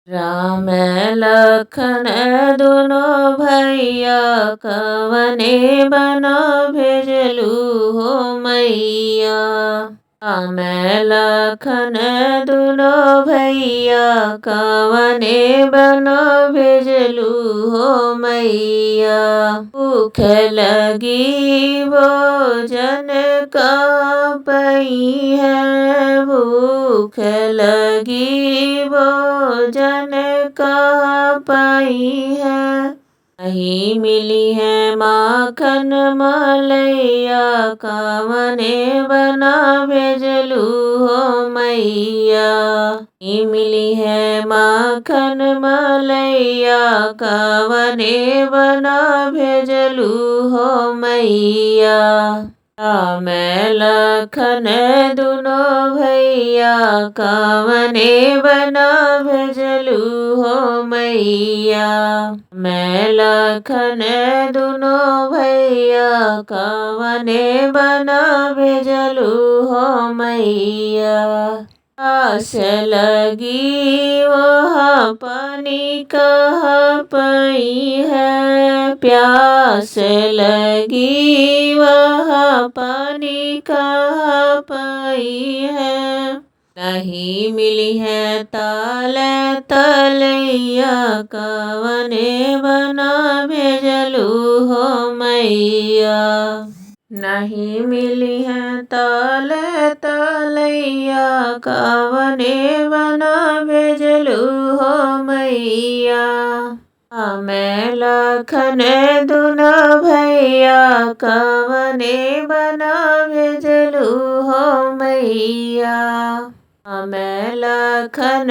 राम लखन दुनो भैया कवने बन भेजलू हो मैया। राम लखन दुनो भैया कवने बन भेजलू हो मैया। भूख लगी भोजन का पई है, भूख लगी भोजन का पाई है। नहीं मिली है माखन मलैया कवने बना भेजलू हो मैया। नहीं मिली है माखन मलैया कवने बना भेजलू हो मैया। राम लखन दुनो भैया कवने बना भेजलू हो मैया। मैं लखन दुनो भैया कवने बना भेजलू हो मैया। प्यास लगी वहाँ पानी कह पई है, प्यास लगी वहाँ पानी कह पई है। नहीं मिली है ताल तलैया कवने बना भेजलू हो मैया। नहीं मिली है ताल तलैया कवने बना भेजलू हो मैया। मैं लखन दुनो भैया कवने बना भेजलू हो मैया। मैं लखन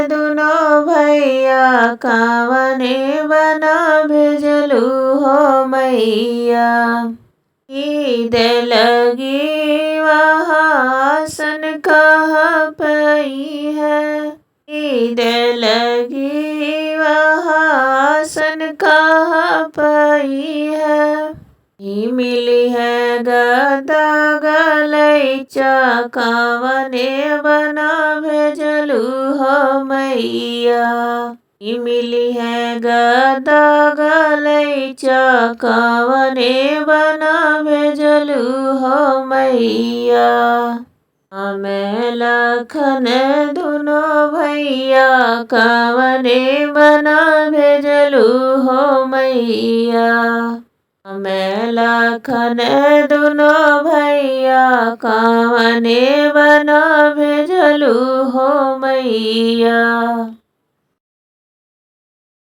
दुनो भैया कवने बना भेजलू हो मैया। ईद लगी वहाँ आसन कह पई है, ईद लगी वहाँ आसन कह पई है। मिली है गदा गलैचा कवने बना भेजलू हो मैया। मिली है गदा गलैचा कवने बना भेजलू हो मैया। मैं लखन दुनो भैया कवने बना भेजलू हो मैया। मैं लखन दुनो भैया कवने बना भेजलू हो मैया।